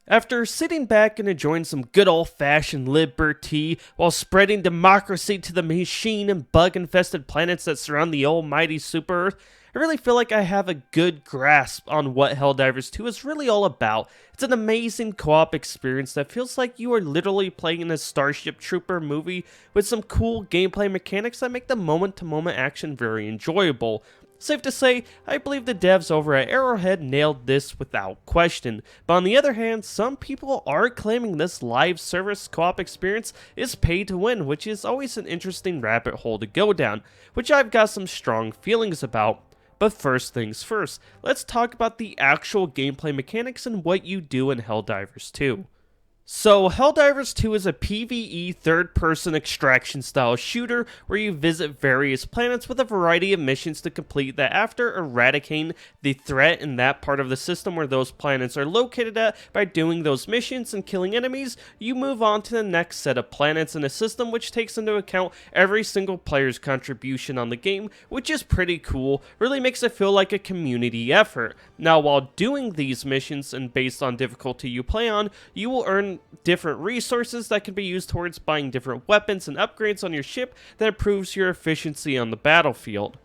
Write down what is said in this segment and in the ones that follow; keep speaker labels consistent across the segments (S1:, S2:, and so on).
S1: After sitting back and enjoying some good old-fashioned liberty while spreading democracy to the machine and bug-infested planets that surround the almighty Super Earth, I really feel like I have a good grasp on what Helldivers 2 is really all about. It's an amazing co-op experience that feels like you are literally playing a Starship Trooper movie with some cool gameplay mechanics that make the moment-to-moment action very enjoyable. Safe to say, I believe the devs over at Arrowhead nailed this without question, but on the other hand, some people are claiming this live service co-op experience is pay to win, which is always an interesting rabbit hole to go down, which I've got some strong feelings about. But first things first, let's talk about the actual gameplay mechanics and what you do in Helldivers 2. So, Helldivers 2 is a PvE third-person extraction-style shooter where you visit various planets with a variety of missions to complete that after eradicating the threat in that part of the system where those planets are located at by doing those missions and killing enemies, you move on to the next set of planets in a system which takes into account every single player's contribution on the game, which is pretty cool, really makes it feel like a community effort. Now, while doing these missions and based on difficulty you play on, you will earn different resources that can be used towards buying different weapons and upgrades on your ship that improves your efficiency on the battlefield.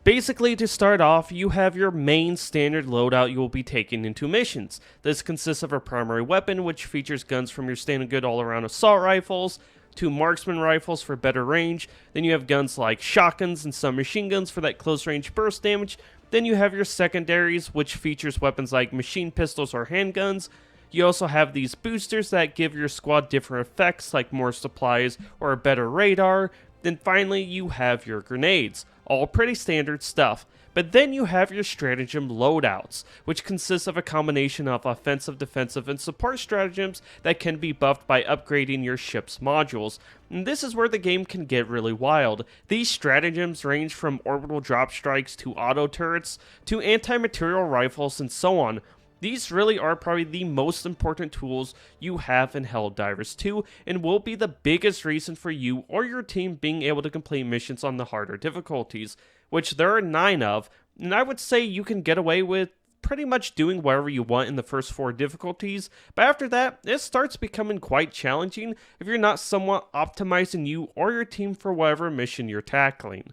S1: Basically, to start off, you have your main standard loadout you will be taking into missions. This consists of a primary weapon, which features guns from your standard good all-around assault rifles, 2 marksman rifles for better range, then you have guns like shotguns and some machine guns for that close-range burst damage, then you have your secondaries, which features weapons like machine pistols or handguns. You also have these boosters that give your squad different effects like more supplies or a better radar. Then finally you have your grenades, all pretty standard stuff. But then you have your stratagem loadouts, which consists of a combination of offensive, defensive, and support stratagems that can be buffed by upgrading your ship's modules. And this is where the game can get really wild. These stratagems range from orbital drop strikes to auto turrets to anti-material rifles and so on. These really are probably the most important tools you have in Helldivers 2 and will be the biggest reason for you or your team being able to complete missions on the harder difficulties, which there are 9 of, and I would say you can get away with pretty much doing whatever you want in the first 4 difficulties, but after that, it starts becoming quite challenging if you're not somewhat optimizing you or your team for whatever mission you're tackling.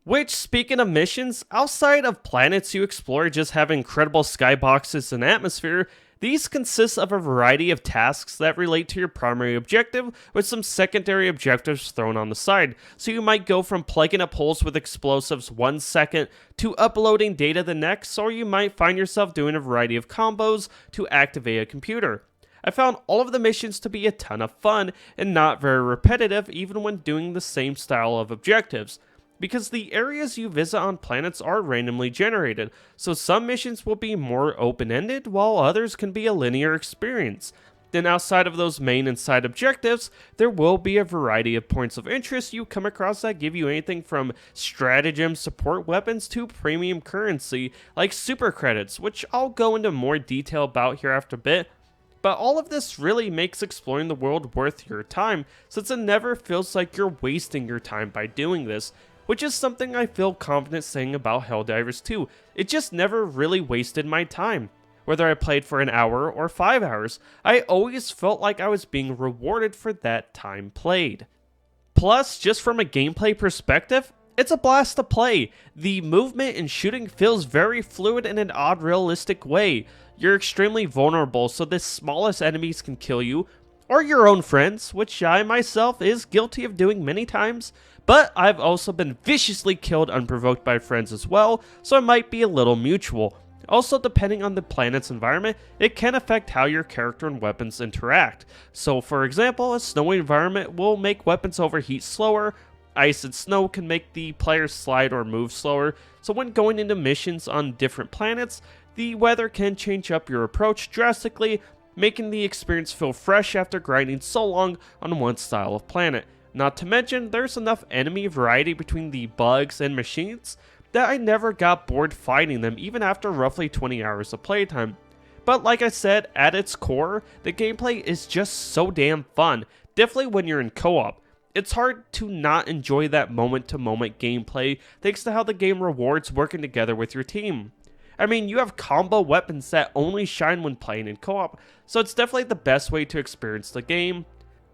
S1: Which, speaking of missions, outside of planets you explore just have incredible skyboxes and atmosphere, these consist of a variety of tasks that relate to your primary objective with some secondary objectives thrown on the side. So you might go from plugging up holes with explosives 1 second to uploading data the next, or you might find yourself doing a variety of combos to activate a computer. I found all of the missions to be a ton of fun and not very repetitive even when doing the same style of objectives, because the areas you visit on planets are randomly generated, so some missions will be more open-ended while others can be a linear experience. Then outside of those main and side objectives, there will be a variety of points of interest you come across that give you anything from stratagem support weapons to premium currency like super credits, which I'll go into more detail about here after a bit. But all of this really makes exploring the world worth your time, since it never feels like you're wasting your time by doing this, which is something I feel confident saying about Helldivers 2. It just never really wasted my time. Whether I played for an hour or 5 hours, I always felt like I was being rewarded for that time played. Plus, just from a gameplay perspective, it's a blast to play. The movement and shooting feels very fluid in an odd realistic way. You're extremely vulnerable, so the smallest enemies can kill you, or your own friends, which I myself is guilty of doing many times, but I've also been viciously killed unprovoked by friends as well, so it might be a little mutual. Also, depending on the planet's environment, it can affect how your character and weapons interact. So for example, a snowy environment will make weapons overheat slower, ice and snow can make the player slide or move slower, so when going into missions on different planets, the weather can change up your approach drastically, making the experience feel fresh after grinding so long on one style of planet. Not to mention, there's enough enemy variety between the bugs and machines that I never got bored fighting them even after roughly 20 hours of playtime. But like I said, at its core, the gameplay is just so damn fun, definitely when you're in co-op. It's hard to not enjoy that moment-to-moment gameplay thanks to how the game rewards working together with your team. I mean, you have combo weapons that only shine when playing in co-op, so it's definitely the best way to experience the game.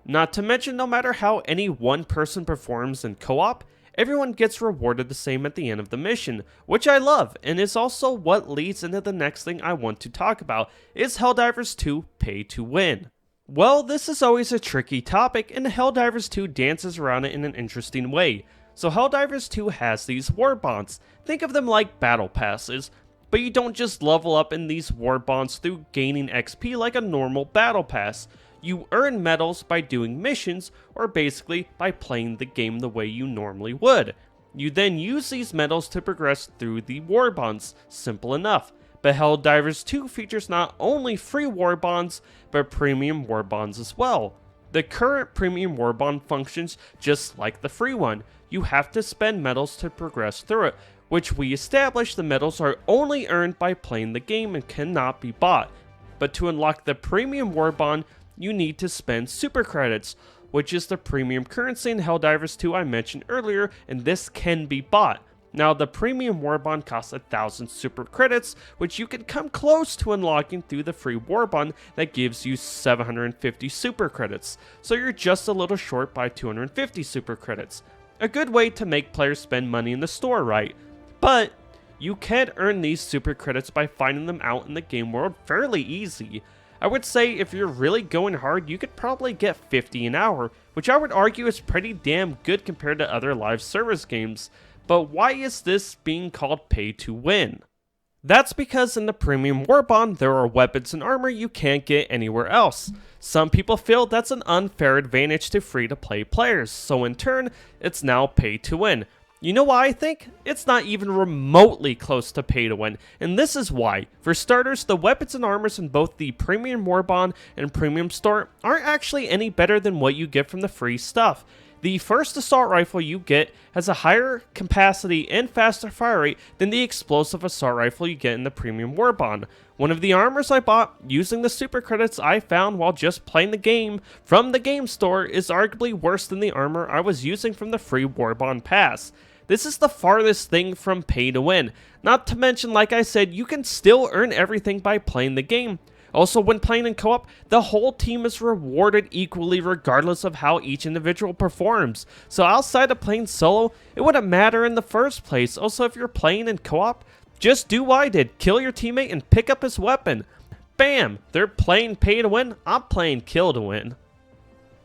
S1: Not to mention, no matter how any one person performs in co-op, everyone gets rewarded the same at the end of the mission, which I love, and is also what leads into the next thing I want to talk about, is Helldivers 2 Pay to Win. Well, this is always a tricky topic, and Helldivers 2 dances around it in an interesting way. So Helldivers 2 has these war bonds. Think of them like battle passes, but you don't just level up in these war bonds through gaining XP like a normal battle pass. You earn medals by doing missions, or basically by playing the game the way you normally would. You then use these medals to progress through the war bonds, simple enough. But Helldivers 2 features not only free war bonds, but premium war bonds as well. The current premium war bond functions just like the free one. You have to spend medals to progress through it, which we established the medals are only earned by playing the game and cannot be bought. But to unlock the premium war bond, you need to spend super credits, which is the premium currency in Helldivers 2 I mentioned earlier, and this can be bought. Now, the premium war bond costs 1,000 super credits, which you can come close to unlocking through the free war bond that gives you 750 super credits, so you're just a little short by 250 super credits. A good way to make players spend money in the store, right? But you can earn these super credits by finding them out in the game world fairly easy. I would say if you're really going hard, you could probably get 50 an hour, which I would argue is pretty damn good compared to other live service games. But why is this being called pay to win? That's because in the premium war bond, there are weapons and armor you can't get anywhere else. Some people feel that's an unfair advantage to free-to-play players, so in turn, it's now pay to win. You know why I think? It's not even remotely close to pay to win, and this is why. For starters, the weapons and armors in both the Premium Warbond and Premium Store aren't actually any better than what you get from the free stuff. The first assault rifle you get has a higher capacity and faster fire rate than the explosive assault rifle you get in the Premium Warbond. One of the armors I bought using the super credits I found while just playing the game from the game store is arguably worse than the armor I was using from the free Warbond pass. This is the farthest thing from pay to win. Not to mention, like I said, you can still earn everything by playing the game. Also, when playing in co-op, the whole team is rewarded equally regardless of how each individual performs. So outside of playing solo, it wouldn't matter in the first place. Also, if you're playing in co-op, just do what I did. Kill your teammate and pick up his weapon. Bam! They're playing pay to win, I'm playing kill to win.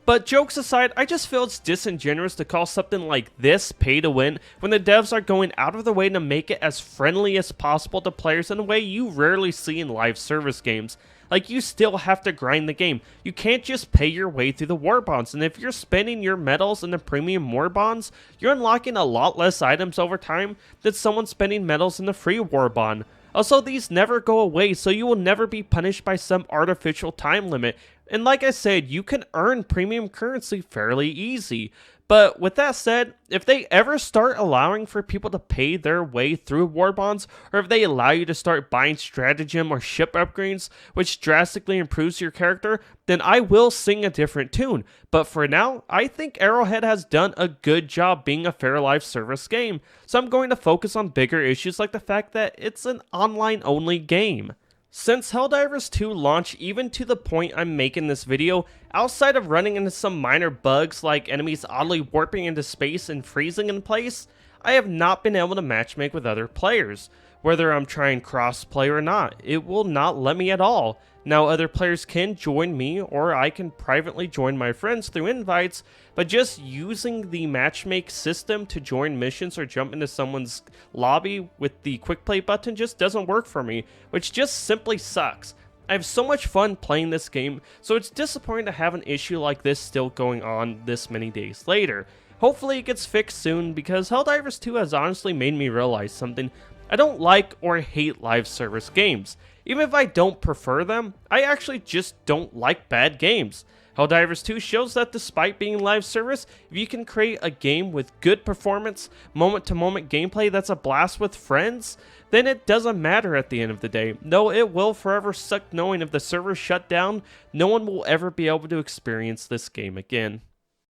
S1: But jokes aside, I just feel it's disingenuous to call something like this pay to win when the devs are going out of their way to make it as friendly as possible to players in a way you rarely see in live service games. Like, you still have to grind the game. You can't just pay your way through the war bonds, and if you're spending your medals in the premium war bonds, you're unlocking a lot less items over time than someone spending medals in the free war bond. Also, these never go away, so you will never be punished by some artificial time limit. And like I said, you can earn premium currency fairly easy. But with that said, if they ever start allowing for people to pay their way through war bonds, or if they allow you to start buying stratagem or ship upgrades, which drastically improves your character, then I will sing a different tune. But for now, I think Arrowhead has done a good job being a fair live service game, so I'm going to focus on bigger issues like the fact that it's an online-only game. Since Helldivers 2 launched, even to the point I'm making this video, outside of running into some minor bugs like enemies oddly warping into space and freezing in place, I have not been able to matchmake with other players. Whether I'm trying crossplay or not, it will not let me at all. Now, other players can join me, or I can privately join my friends through invites, but just using the matchmake system to join missions or jump into someone's lobby with the quick play button just doesn't work for me, which just simply sucks. I have so much fun playing this game, so it's disappointing to have an issue like this still going on this many days later. Hopefully it gets fixed soon, because Helldivers 2 has honestly made me realize something. I don't like or hate live service games. Even if I don't prefer them, I actually just don't like bad games. Helldivers 2 shows that despite being live service, if you can create a game with good performance, moment-to-moment gameplay that's a blast with friends, then it doesn't matter at the end of the day. No, it will forever suck knowing if the servers shut down, no one will ever be able to experience this game again.